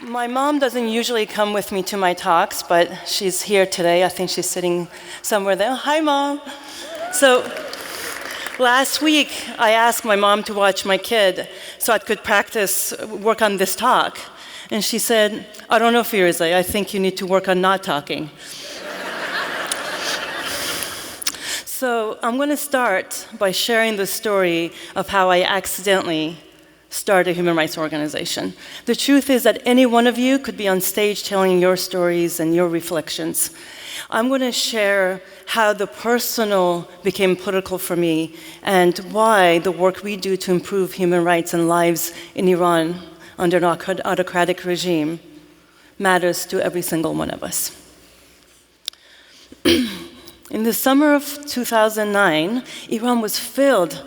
My mom doesn't usually come with me to my talks, but she's here today. I think she's sitting somewhere there. Hi, Mom. So last week, I asked my mom to watch my kid so I could practice, work on this talk. And she said, I don't know, Firuzeh, I think you need to work on not talking. So I'm going to start by sharing the story of how I accidentally started a human rights organization. The truth is that any one of you could be on stage telling your stories and your reflections. I'm going to share how the personal became political for me and why the work we do to improve human rights and lives in Iran under an autocratic regime matters to every single one of us. In the summer of 2009, Iran was filled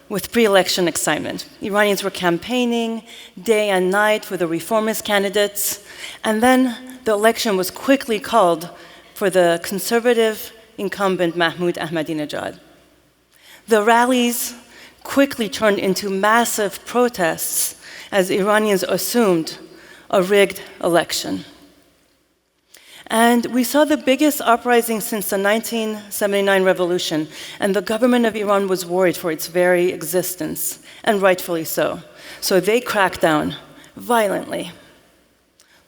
with pre-election excitement. Iranians were campaigning day and night for the reformist candidates, and then the election was quickly called for the conservative incumbent Mahmoud Ahmadinejad. The rallies quickly turned into massive protests as Iranians assumed a rigged election. And we saw the biggest uprising since the 1979 revolution, and the government of Iran was worried for its very existence, and rightfully so. So they cracked down violently.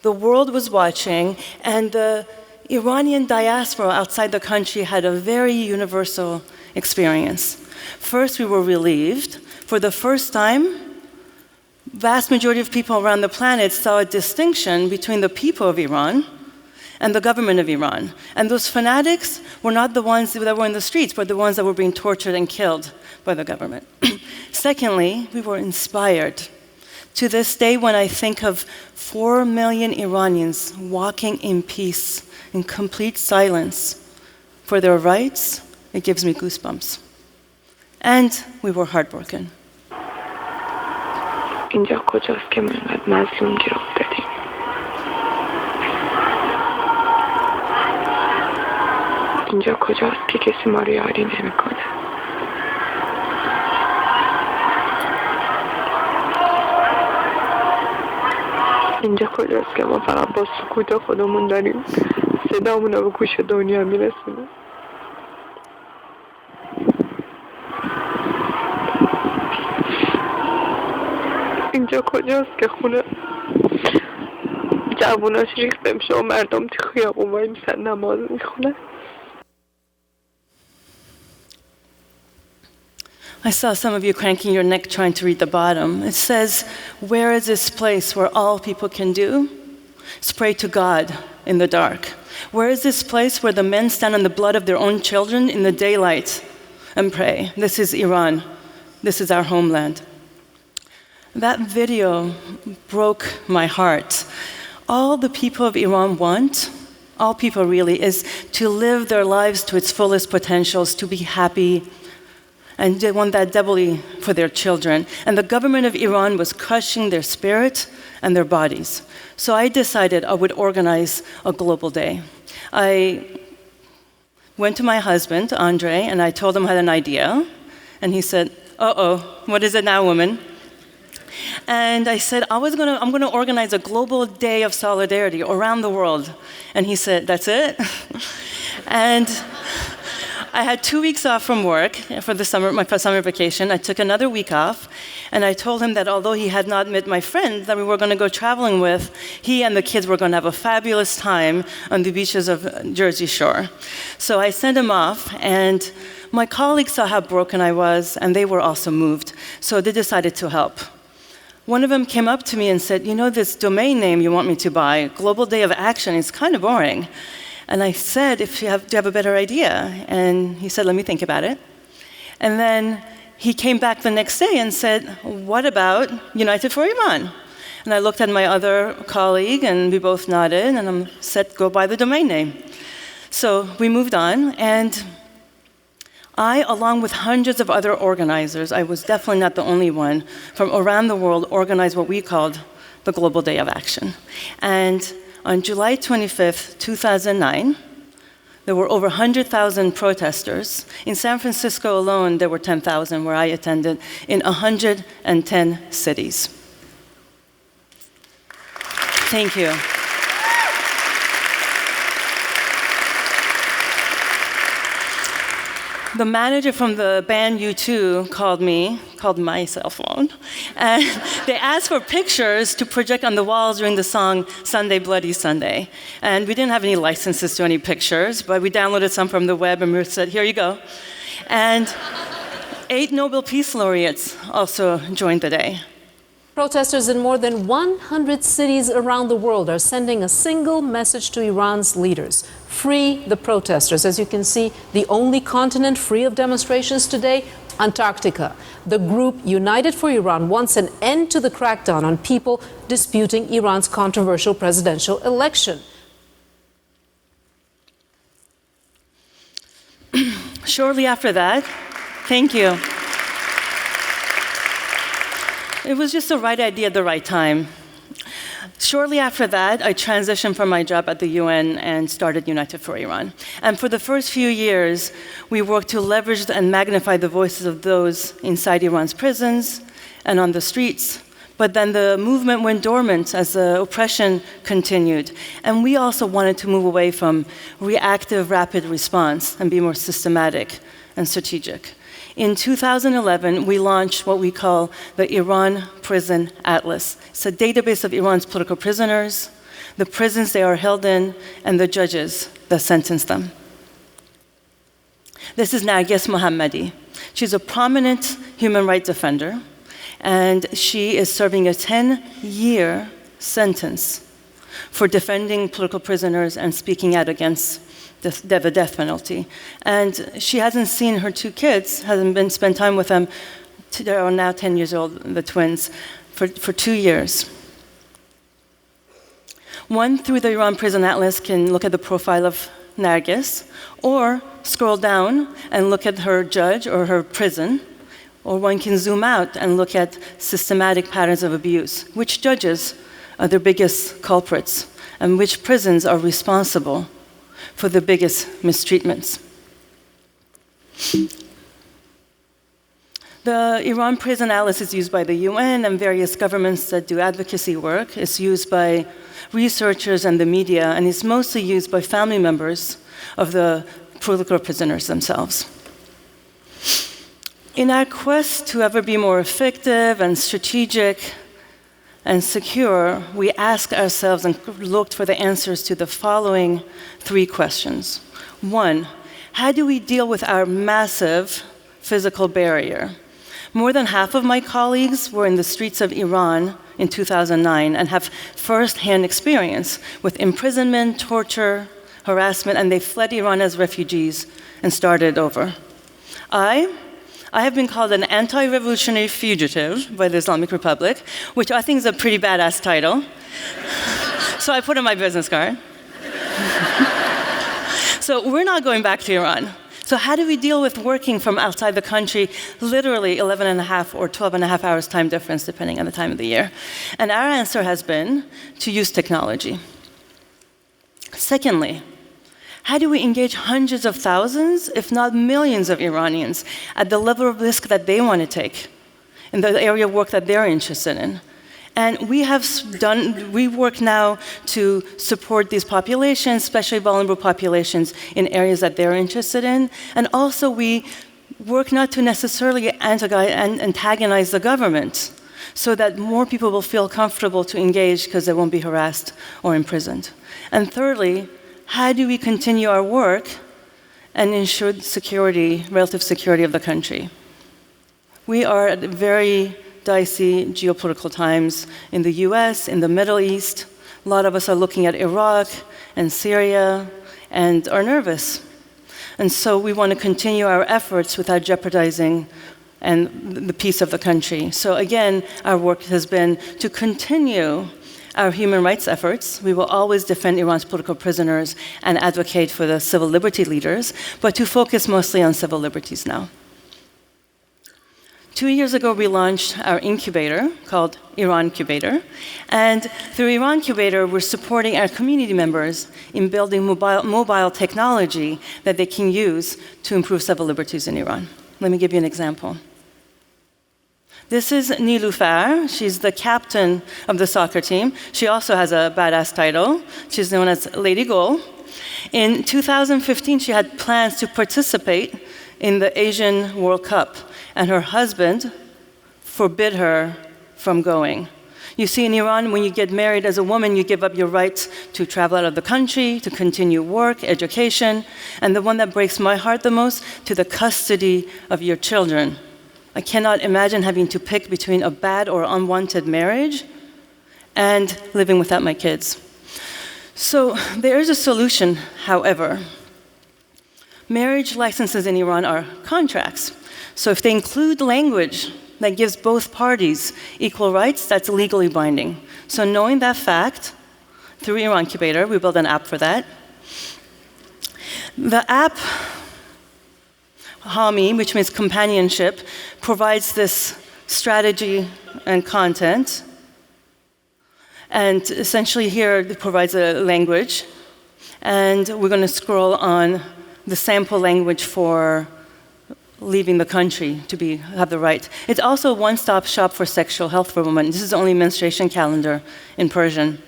The world was watching, and the Iranian diaspora outside the country had a very universal experience. First, we were relieved. For the first time, vast majority of people around the planet saw a distinction between the people of Iran and the government of Iran. And those fanatics were not the ones that were in the streets, but the ones that were being tortured and killed by the government. Secondly, we were inspired. To this day, when I think of 4 million Iranians walking in peace, in complete silence, for their rights, it gives me goosebumps. And we were heartbroken. اینجا کجاست که ما اینقدر مظلوم گیر افتادیم؟ اینجا کجاست که کسی ما رو یاری نمیکنه؟ اینجا کجاست که ما فقط با سکوت خودمون داریم صدامون رو به گوش دنیا میرسونیم؟ اینجا کجاست که خونه جووناش ریخته میشه و مردم تو خیابون وای میسن نماز میخونن؟ I saw some of you cranking your neck trying to read the bottom. It says, where is this place where all people can do? It's pray to God in the dark. Where is this place where the men stand on the blood of their own children in the daylight and pray? This is Iran. This is our homeland. That video broke my heart. All the people of Iran want, all people really, is to live their lives to its fullest potentials, to be happy, and they want that doubly for their children. And the government of Iran was crushing their spirit and their bodies. So I decided I would organize a global day. I went to my husband, Andre, and I told him I had an idea. And he said, uh-oh, what is it now, woman? And I said, I'm going to organize a global day of solidarity around the world. And he said, that's it? And I had 2 weeks off from work for the summer, my summer vacation. I took another week off, and I told him that although he had not met my friend that we were going to go traveling with, he and the kids were going to have a fabulous time on the beaches of Jersey Shore. So I sent him off, and my colleagues saw how broken I was, and they were also moved. So they decided to help. One of them came up to me and said, you know, this domain name you want me to buy, Global Day of Action, is kind of boring. And I said, do you have a better idea? And he said, let me think about it. And then he came back the next day and said, what about United for Iran? And I looked at my other colleague, and we both nodded, and I said, go buy the domain name. So we moved on, and I, along with hundreds of other organizers, I was definitely not the only one, from around the world, organized what we called the Global Day of Action. And on July 25th, 2009, there were over 100,000 protesters. In San Francisco alone, there were 10,000 where I attended in 110 cities. Thank you. The manager from the band U2 called my cell phone, and they asked for pictures to project on the walls during the song Sunday, Bloody Sunday. And we didn't have any licenses to any pictures, but we downloaded some from the web and we said, here you go. And 8 Nobel Peace Laureates also joined the day. Protesters in more than 100 cities around the world are sending a single message to Iran's leaders: free the protesters. As you can see, the only continent free of demonstrations today, Antarctica. The group United for Iran wants an end to the crackdown on people disputing Iran's controversial presidential election. Shortly after that, thank you. It was just the right idea at the right time. Shortly after that, I transitioned from my job at the UN and started United for Iran. And for the first few years, we worked to leverage and magnify the voices of those inside Iran's prisons and on the streets. But then the movement went dormant as the oppression continued. And we also wanted to move away from reactive, rapid response and be more systematic and strategic. In 2011, we launched what we call the Iran Prison Atlas. It's a database of Iran's political prisoners, the prisons they are held in, and the judges that sentence them. This is Narges Mohammadi. She's a prominent human rights defender, and she is serving a 10-year sentence for defending political prisoners and speaking out against the death penalty. And she hasn't seen her 2 kids, hasn't been spent time with them. They are now 10 years old, the twins, for 2 years. One, through the Iran Prison Atlas, can look at the profile of Narges, or scroll down and look at her judge or her prison, or one can zoom out and look at systematic patterns of abuse. Which judges are the biggest culprits, and which prisons are responsible for the biggest mistreatments. The Iran Prison Atlas is used by the UN and various governments that do advocacy work. It's used by researchers and the media, and it's mostly used by family members of the political prisoners themselves. In our quest to ever be more effective and strategic and secure, we asked ourselves and looked for the answers to the following 3 questions. 1, how do we deal with our massive physical barrier? More than half of my colleagues were in the streets of Iran in 2009 and have first-hand experience with imprisonment, torture, harassment, and they fled Iran as refugees and started over. I have been called an anti-revolutionary fugitive by the Islamic Republic, which I think is a pretty badass title. So I put in my business card. So we're not going back to Iran. So how do we deal with working from outside the country, literally 11 and a half or 12 and a half hours time difference, depending on the time of the year? And our answer has been to use technology. Secondly, how do we engage hundreds of thousands, if not millions of Iranians at the level of risk that they want to take in the area of work that they're interested in? And we work now to support these populations, especially vulnerable populations, in areas that they're interested in. And also we work not to necessarily antagonize the government, so that more people will feel comfortable to engage because they won't be harassed or imprisoned. And thirdly, how do we continue our work and ensure security, relative security of the country? We are at very dicey geopolitical times in the US, in the Middle East. A lot of us are looking at Iraq and Syria and are nervous. And so we want to continue our efforts without jeopardizing the peace of the country. So again, our work has been to continue our human rights efforts. We will always defend Iran's political prisoners and advocate for the civil liberty leaders, but to focus mostly on civil liberties now. 2 years ago, we launched our incubator called Iran Incubator. And through Iran Incubator, we're supporting our community members in building mobile technology that they can use to improve civil liberties in Iran. Let me give you an example. This is Nilüfer. She's the captain of the soccer team. She also has a badass title. She's known as Lady Goal. In 2015, she had plans to participate in the Asian World Cup, and her husband forbid her from going. You see, in Iran, when you get married as a woman, you give up your rights to travel out of the country, to continue work, education, and the one that breaks my heart the most, to the custody of your children. I cannot imagine having to pick between a bad or unwanted marriage and living without my kids. So there is a solution, however. Marriage licenses in Iran are contracts. So if they include language that gives both parties equal rights, that's legally binding. So knowing that fact, through Iran Incubator, we built an app for that. The app, Hami, which means companionship, provides this strategy and content. And essentially here, it provides a language. And we're going to scroll on the sample language for leaving the country to have the right. It's also a one-stop shop for sexual health for women. This is the only menstruation calendar in Persian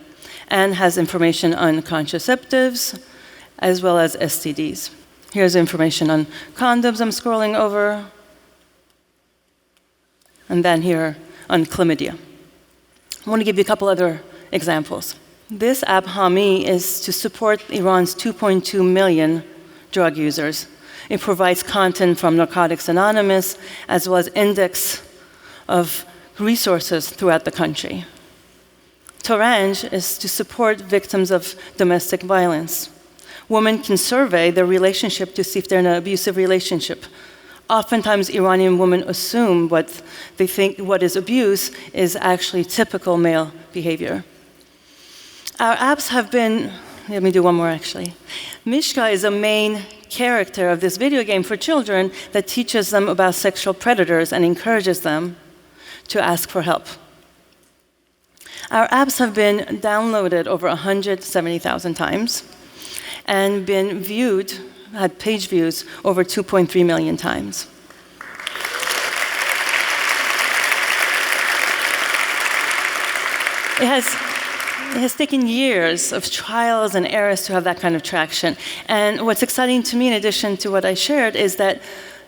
and has information on contraceptives as well as STDs. Here's information on condoms I'm scrolling over. And then here on chlamydia. I want to give you a couple other examples. This app, Hami, is to support Iran's 2.2 million drug users. It provides content from Narcotics Anonymous, as well as index of resources throughout the country. Taranj is to support victims of domestic violence. Women can survey their relationship to see if they're in an abusive relationship. Oftentimes, Iranian women assume what they think what is abuse is actually typical male behavior. Our apps have been, let me do one more actually. Mishka is a main character of this video game for children that teaches them about sexual predators and encourages them to ask for help. Our apps have been downloaded over 170,000 times and been viewed, had page views over 2.3 million times. It has taken years of trials and errors to have that kind of traction. And what's exciting to me, in addition to what I shared, is that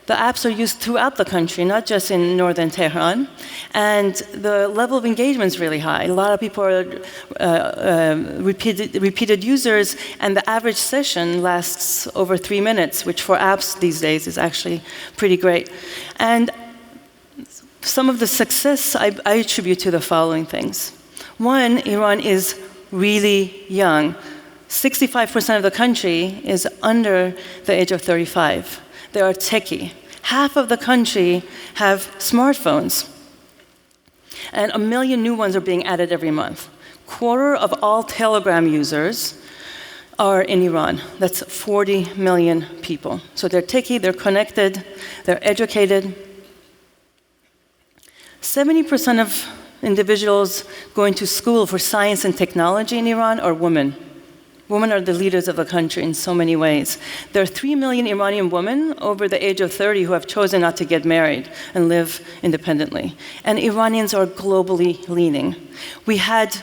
the apps are used throughout the country, not just in northern Tehran. And the level of engagement is really high. A lot of people are repeated users, and the average session lasts over 3 minutes, which for apps these days is actually pretty great. And some of the success I attribute to the following things. One, Iran is really young. 65% of the country is under the age of 35. They are techie. Half of the country have smartphones. And 1 million new ones are being added every month. Quarter of all Telegram users are in Iran. That's 40 million people. So they're techie, they're connected, they're educated. 70% of individuals going to school for science and technology in Iran are women. Women are the leaders of the country in so many ways. There are 3 million Iranian women over the age of 30 who have chosen not to get married and live independently. And Iranians are globally leaning. We had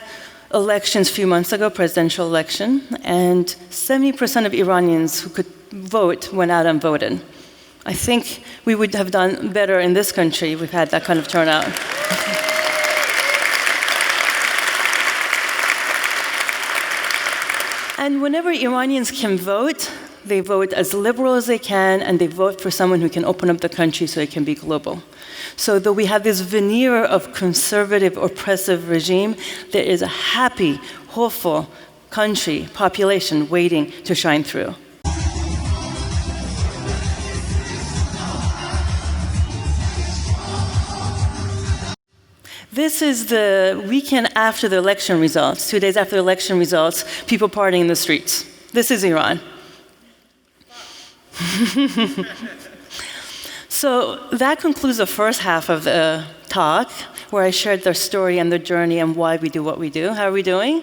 elections a few months ago, presidential election, and 70% of Iranians who could vote went out and voted. I think we would have done better in this country if we've had that kind of turnout. And whenever Iranians can vote, they vote as liberal as they can, and they vote for someone who can open up the country so it can be global. So though we have this veneer of conservative, oppressive regime, there is a happy, hopeful country, population waiting to shine through. This is the weekend after the election results, 2 days after the election results, people partying in the streets. This is Iran. So that concludes the first half of the talk, where I shared their story and their journey and why we do what we do. How are we doing?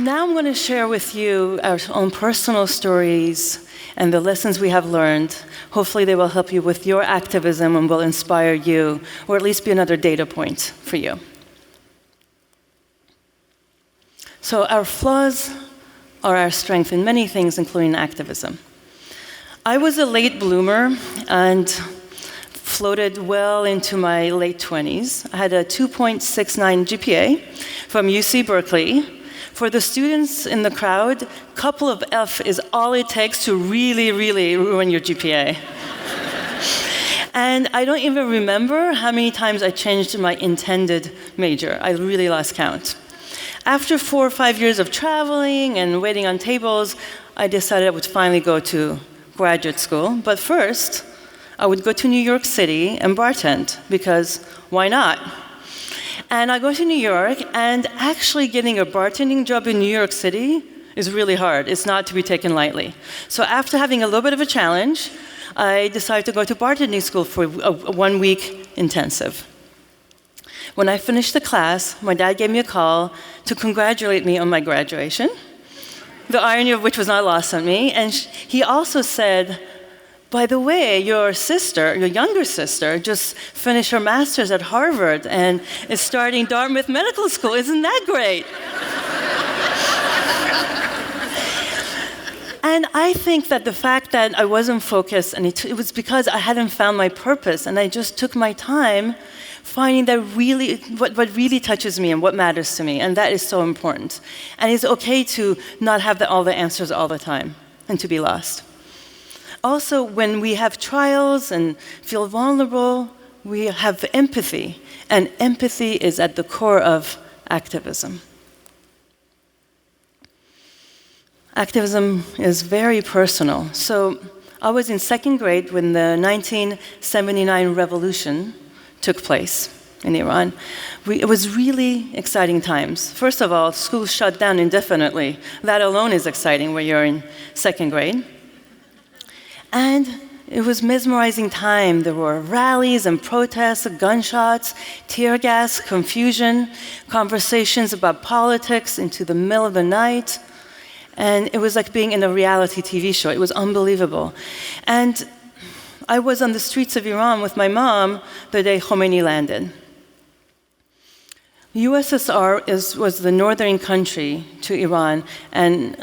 Now I'm going to share with you our own personal stories and the lessons we have learned. Hopefully they will help you with your activism and will inspire you, or at least be another data point for you. So our flaws are our strength in many things, including activism. I was a late bloomer and floated well into my late 20s. I had a 2.69 GPA from UC Berkeley. For the students in the crowd, couple of F is all it takes to really, really ruin your GPA. And I don't even remember how many times I changed my intended major. I really lost count. After 4 or 5 years of traveling and waiting on tables, I decided I would finally go to graduate school. But first, I would go to New York City and bartend, because why not? And I go to New York, and actually getting a bartending job in New York City is really hard. It's not to be taken lightly. So after having a little bit of a challenge, I decided to go to bartending school for a 1-week intensive. When I finished the class, my dad gave me a call to congratulate me on my graduation, the irony of which was not lost on me. And he also said, by the way, your younger sister, just finished her master's at Harvard and is starting Dartmouth Medical School. Isn't that great? And I think that the fact that I wasn't focused, and it was because I hadn't found my purpose, and I just took my time finding that really, what really touches me and what matters to me, and that is so important. And it's okay to not have all the answers all the time and to be lost. Also, when we have trials and feel vulnerable, we have empathy, and empathy is at the core of activism. Activism is very personal. So I was in 2nd grade when the 1979 revolution took place in Iran. It was really exciting times. First of all, schools shut down indefinitely. That alone is exciting when you're in 2nd grade. And it was mesmerizing time. There were rallies and protests, gunshots, tear gas, confusion, conversations about politics into the middle of the night. And it was like being in a reality TV show. It was unbelievable. And I was on the streets of Iran with my mom the day Khomeini landed. USSR was the northern country to Iran, and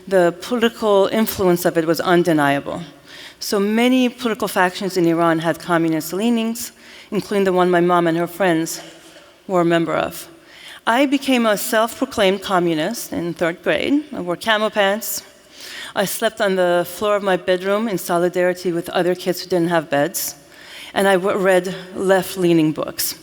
the political influence of it was undeniable. So many political factions in Iran had communist leanings, including the one my mom and her friends were a member of. I became a self-proclaimed communist in 3rd grade. I wore camo pants. I slept on the floor of my bedroom in solidarity with other kids who didn't have beds. And I read left-leaning books.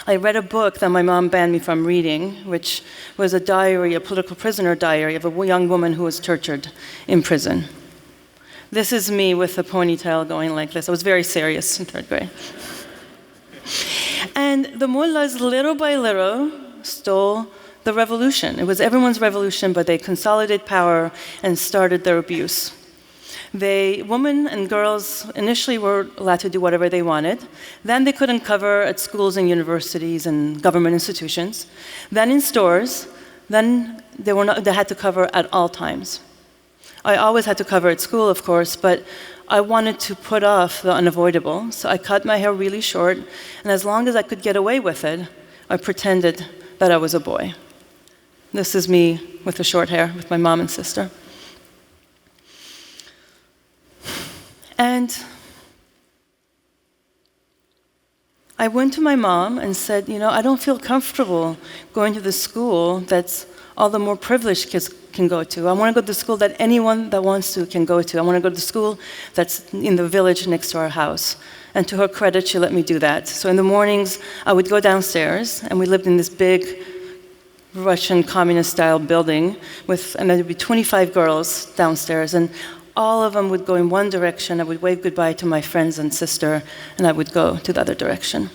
I read a book that my mom banned me from reading, which was a diary, a political prisoner diary of a young woman who was tortured in prison. This is me with a ponytail going like this. I was very serious in 3rd grade. And the mullahs, little by little, stole the revolution. It was everyone's revolution, but they consolidated power and started their abuse. Women and girls initially were allowed to do whatever they wanted. Then they couldn't cover at schools and universities and government institutions. Then in stores. Then they had to cover at all times. I always had to cover at school, of course, but I wanted to put off the unavoidable. So I cut my hair really short, and as long as I could get away with it, I pretended that I was a boy. This is me with the short hair with my mom and sister. And I went to my mom and said, I don't feel comfortable going to the school that's all the more privileged kids can go to. I want to go to the school that anyone that wants to can go to. I want to go to the school that's in the village next to our house. And to her credit, she let me do that. So in the mornings, I would go downstairs, and we lived in this big Russian communist-style building, and there would be 25 girls downstairs, and all of them would go in one direction. I would wave goodbye to my friends and sister, and I would go to the other direction.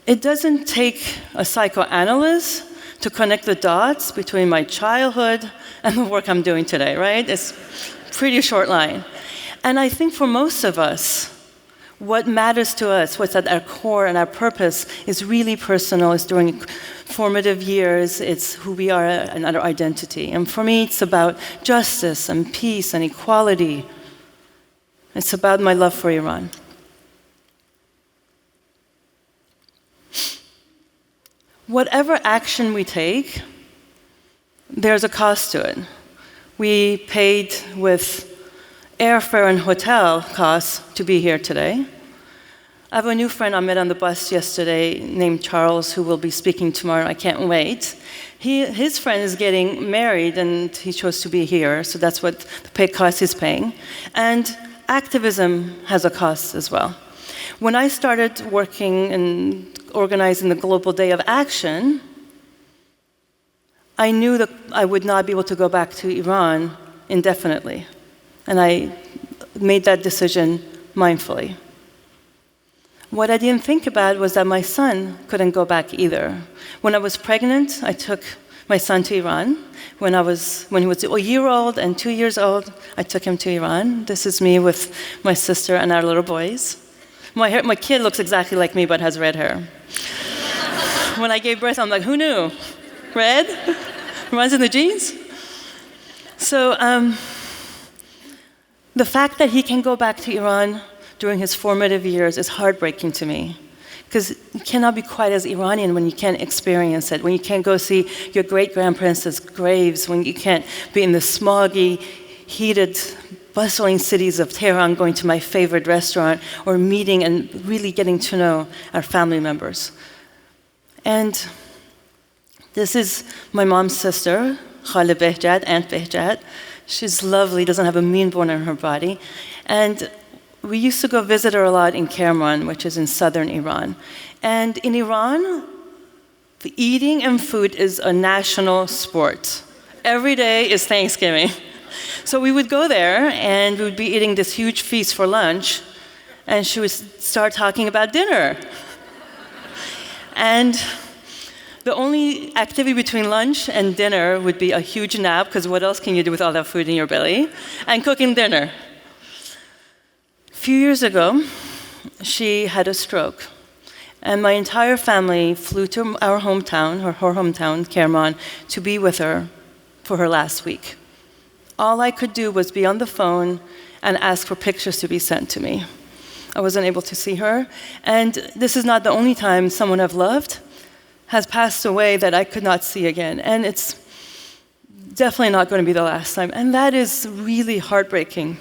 It doesn't take a psychoanalyst to connect the dots between my childhood and the work I'm doing today, right? It's a pretty short line. And I think for most of us, what matters to us, what's at our core and our purpose is really personal. It's during formative years. It's who we are and our identity. And for me, it's about justice and peace and equality. It's about my love for Iran. Whatever action we take, there's a cost to it. We paid with airfare and hotel costs to be here today. I have a new friend I met on the bus yesterday named Charles who will be speaking tomorrow. I can't wait. His friend is getting married and he chose to be here, so that's what the pay cost he's paying. And activism has a cost as well. When I started working and organizing the Global Day of Action, I knew that I would not be able to go back to Iran indefinitely. And I made that decision mindfully. What I didn't think about was that my son couldn't go back either. When I was pregnant, I took my son to Iran. When he was a year old and 2 years old, I took him to Iran. This is me with my sister and our little boys. My kid looks exactly like me but has red hair. When I gave birth, I'm like, who knew? Red? Runs in the genes? So, the fact that he can go back to Iran during his formative years is heartbreaking to me, because you cannot be quite as Iranian when you can't experience it, when you can't go see your great-grandparents' graves, when you can't be in the smoggy, heated, bustling cities of Tehran going to my favorite restaurant or meeting and really getting to know our family members. And this is my mom's sister, Khale Behjad, Aunt Behjad. She's lovely, doesn't have a mean bone in her body. And we used to go visit her a lot in Kerman, which is in southern Iran. And in Iran, the eating and food is a national sport. Every day is Thanksgiving. So we would go there, and we would be eating this huge feast for lunch, and she would start talking about dinner. And the only activity between lunch and dinner would be a huge nap, because what else can you do with all that food in your belly? And cooking dinner. A few years ago, she had a stroke. And my entire family flew to our hometown, her hometown, Kerman, to be with her for her last week. All I could do was be on the phone and ask for pictures to be sent to me. I wasn't able to see her. And this is not the only time someone I've loved has passed away that I could not see again. And it's definitely not going to be the last time. And that is really heartbreaking.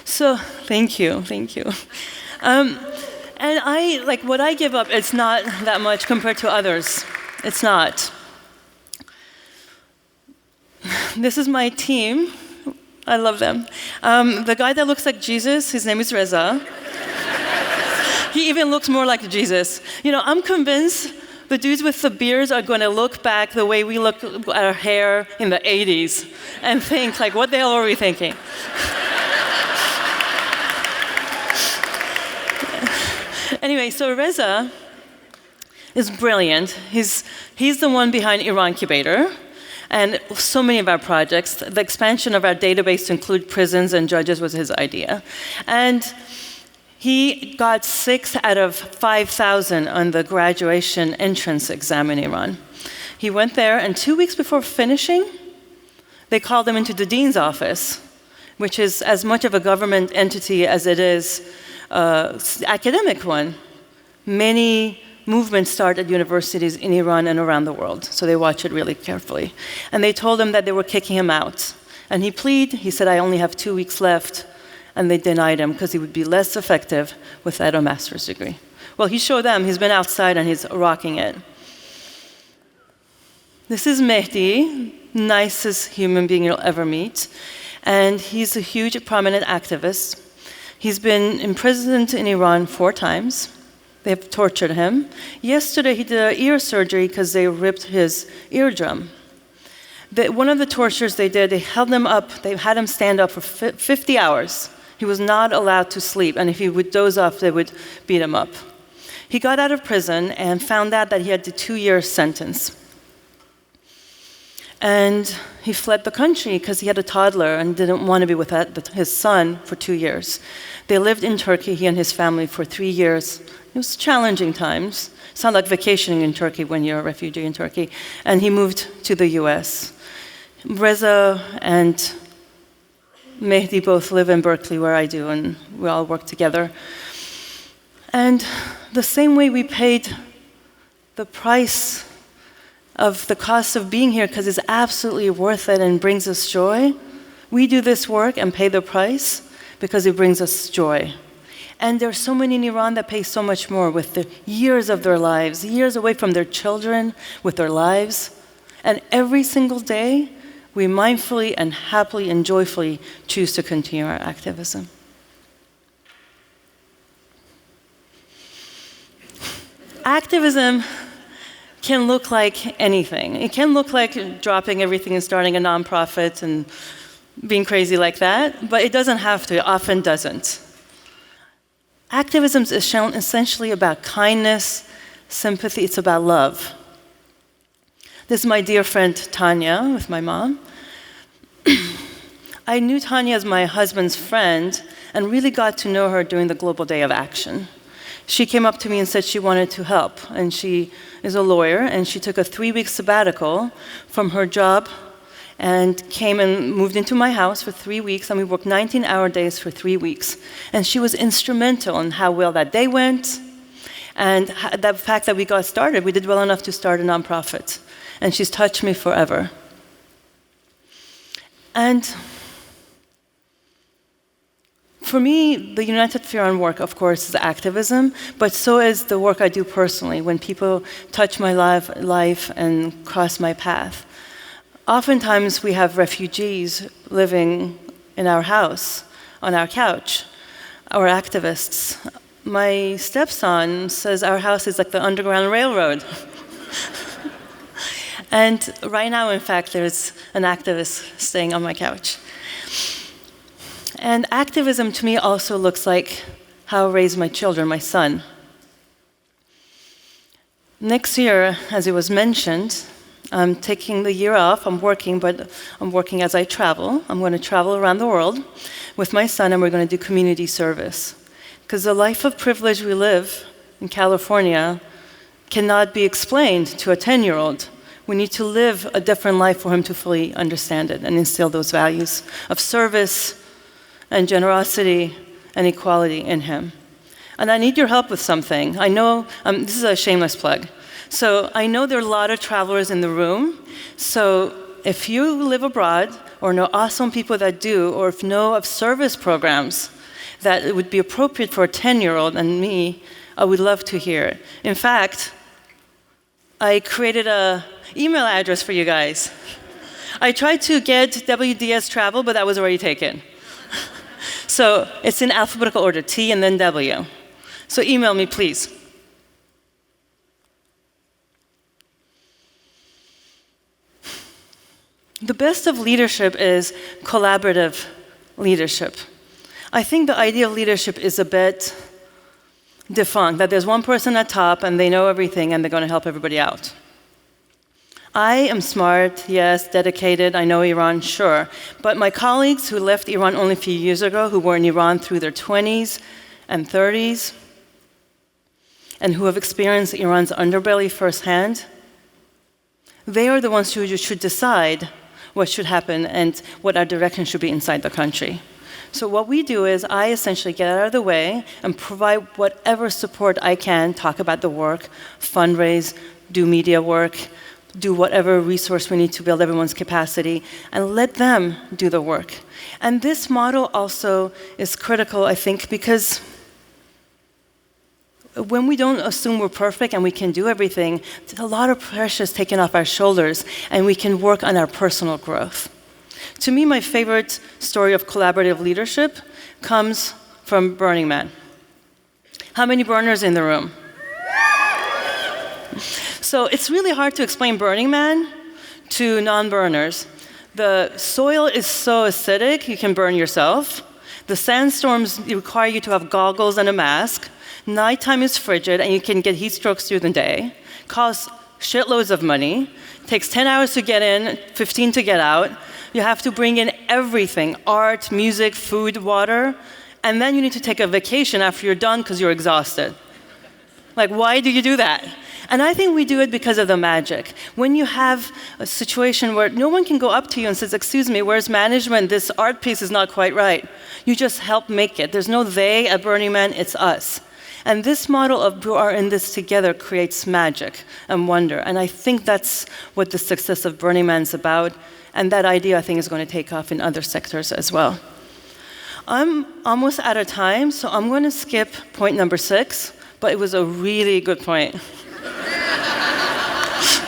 So, thank you. And what I give up, it's not that much compared to others. It's not. This is my team. I love them. The guy that looks like Jesus, his name is Reza. He even looks more like Jesus. You know, I'm convinced the dudes with the beards are going to look back the way we look at our hair in the 80s and think, like, what the hell are we thinking? Anyway, so Reza is brilliant. He's the one behind Iran Incubator and so many of our projects. The expansion of our database to include prisons and judges was his idea. And he got 6 out of 5,000 on the graduation entrance exam in Iran. He went there, and 2 weeks before finishing, they called him into the dean's office, which is as much of a government entity as it is academic one. Many movements start at universities in Iran and around the world, so they watch it really carefully. And they told him that they were kicking him out. And he pleaded. He said, I only have 2 weeks left. And they denied him because he would be less effective without a master's degree. Well, he showed them. He's been outside and he's rocking it. This is Mehdi, nicest human being you'll ever meet. And he's a huge, prominent activist. He's been imprisoned in Iran 4 times. They've tortured him. Yesterday, he did an ear surgery because they ripped his eardrum. One of the tortures they did, they held him up. They had him stand up for 50 hours. He was not allowed to sleep, and if he would doze off, they would beat him up. He got out of prison and found out that he had a 2-year sentence. And he fled the country because he had a toddler and didn't want to be with his son for 2 years. They lived in Turkey, he and his family, for 3 years. It was challenging times. It's not like vacationing in Turkey when you're a refugee in Turkey. And he moved to the US. Reza and Mehdi both live in Berkeley, where I do, and we all work together. And the same way we paid the price of the cost of being here because it's absolutely worth it and brings us joy, we do this work and pay the price because it brings us joy. And there are so many in Iran that pay so much more with the years of their lives, years away from their children, with their lives. And every single day, we mindfully and happily and joyfully choose to continue our activism. Activism can look like anything. It can look like dropping everything and starting a nonprofit and being crazy like that, but it doesn't have to. It often doesn't. Activism is essentially about kindness, sympathy. It's about love. This is my dear friend Tanya with my mom. I knew Tanya as my husband's friend and really got to know her during the Global Day of Action. She came up to me and said she wanted to help, and she is a lawyer, and she took a 3-week sabbatical from her job and came and moved into my house for 3 weeks, and we worked 19-hour days for 3 weeks. And she was instrumental in how well that day went, and the fact that we got started. We did well enough to start a nonprofit, and she's touched me forever. And for me, the United for Iran work, of course, is activism, but so is the work I do personally when people touch my life and cross my path. Oftentimes, we have refugees living in our house, on our couch, or activists. My stepson says our house is like the Underground Railroad. And right now, in fact, there's an activist staying on my couch. And activism to me also looks like how I raise my children, my son. Next year, as it was mentioned, I'm taking the year off. I'm working, but I'm working as I travel. I'm going to travel around the world with my son, and we're going to do community service. Because the life of privilege we live in California cannot be explained to a 10-year-old. We need to live a different life for him to fully understand it and instill those values of service and generosity and equality in him. And I need your help with something. I know, this is a shameless plug. So I know there are a lot of travelers in the room. So if you live abroad or know awesome people that do, or if know of service programs that it would be appropriate for a 10-year-old and me, I would love to hear it. In fact, I created an email address for you guys. I tried to get WDS travel, but that was already taken. So it's in alphabetical order, T and then W. So email me, please. The best of leadership is collaborative leadership. I think the idea of leadership is a bit defunct, that there's one person at top and they know everything and they're going to help everybody out. I am smart, yes, dedicated, I know Iran, sure. But my colleagues who left Iran only a few years ago, who were in Iran through their 20s and 30s, and who have experienced Iran's underbelly firsthand, they are the ones who should decide what should happen and what our direction should be inside the country. So what we do is I essentially get out of the way and provide whatever support I can, talk about the work, fundraise, do media work, do whatever resource we need to build everyone's capacity, and let them do the work. And this model also is critical, I think, because when we don't assume we're perfect and we can do everything, a lot of pressure is taken off our shoulders, and we can work on our personal growth. To me, my favorite story of collaborative leadership comes from Burning Man. How many burners in the room? So it's really hard to explain Burning Man to non-burners. The soil is so acidic, you can burn yourself. The sandstorms require you to have goggles and a mask. Nighttime is frigid, and you can get heat strokes through the day. Cause shitloads of money. It takes 10 hours to get in, 15 to get out. You have to bring in everything, art, music, food, water, and then you need to take a vacation after you're done because you're exhausted. Like, why do you do that? And I think we do it because of the magic. When you have a situation where no one can go up to you and says, excuse me, where's management? This art piece is not quite right. You just help make it. There's no they at Burning Man, it's us. And this model of we are in this together creates magic and wonder. And I think that's what the success of Burning Man is about. And that idea, I think, is going to take off in other sectors as well. I'm almost out of time, so I'm going to skip point number 6, but it was a really good point.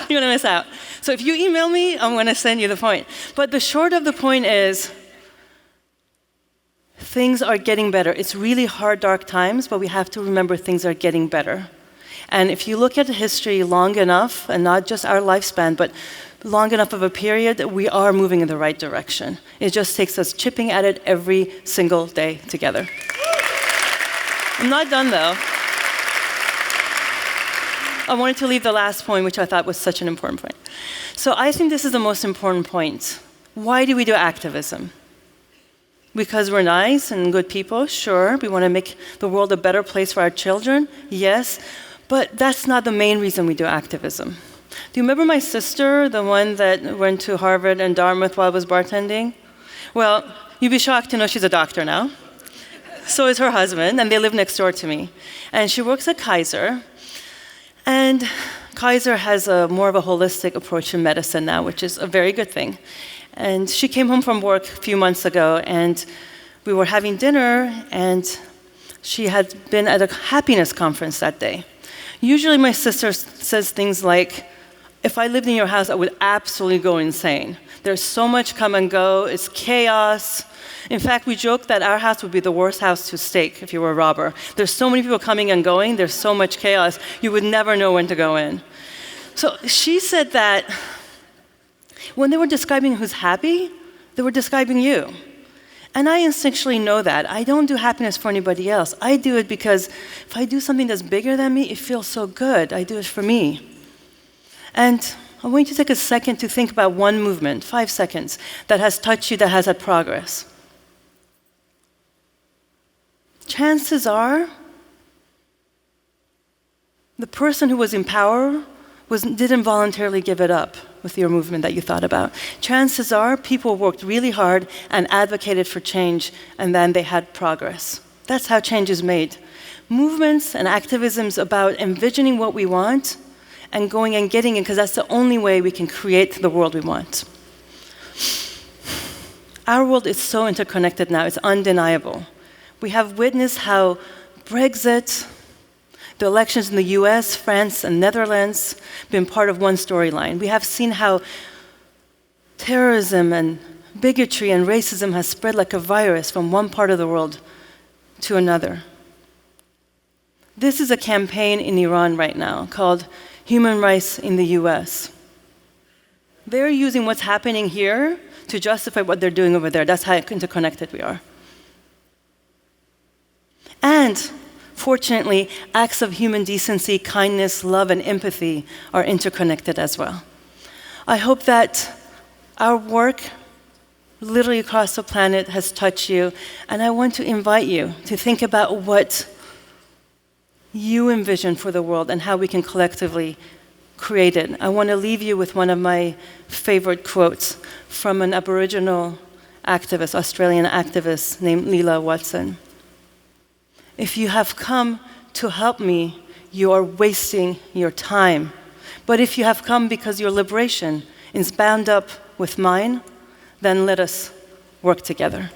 You're going to miss out. So if you email me, I'm going to send you the point. But the short of the point is, things are getting better. It's really hard, dark times, but we have to remember things are getting better. And if you look at history long enough, and not just our lifespan, but long enough of a period, we are moving in the right direction. It just takes us chipping at it every single day together. I'm not done, though. I wanted to leave the last point, which I thought was such an important point. So I think this is the most important point. Why do we do activism? Because we're nice and good people? Sure. We want to make the world a better place for our children? Yes. But that's not the main reason we do activism. Do you remember my sister, the one that went to Harvard and Dartmouth while I was bartending? Well, you'd be shocked to know she's a doctor now. So is her husband, and they live next door to me. And she works at Kaiser. And Kaiser has more of a holistic approach to medicine now, which is a very good thing. And she came home from work a few months ago, and we were having dinner, and she had been at a happiness conference that day. Usually my sister says things like, if I lived in your house, I would absolutely go insane. There's so much come and go, it's chaos. In fact, we joke that our house would be the worst house to stake if you were a robber. There's so many people coming and going, there's so much chaos, you would never know when to go in. So she said that when they were describing who's happy, they were describing you. And I instinctually know that. I don't do happiness for anybody else. I do it because if I do something that's bigger than me, it feels so good. I do it for me. And I want you to take a second to think about one movement, 5 seconds, that has touched you, that has had progress. Chances are, the person who was in power didn't voluntarily give it up with your movement that you thought about. Chances are, people worked really hard and advocated for change, and then they had progress. That's how change is made. Movements and activism is about envisioning what we want and going and getting it, because that's the only way we can create the world we want. Our world is so interconnected now, it's undeniable. We have witnessed how Brexit, the elections in the US, France, and Netherlands been part of one storyline. We have seen how terrorism and bigotry and racism has spread like a virus from one part of the world to another. This is a campaign in Iran right now called Human Rights in the US. They're using what's happening here to justify what they're doing over there. That's how interconnected we are. And fortunately, acts of human decency, kindness, love, and empathy are interconnected as well. I hope that our work literally across the planet has touched you, and I want to invite you to think about what you envision for the world and how we can collectively create it. I want to leave you with one of my favorite quotes from an Aboriginal activist, Australian activist named Leela Watson. If you have come to help me, you are wasting your time. But if you have come because your liberation is bound up with mine, then let us work together.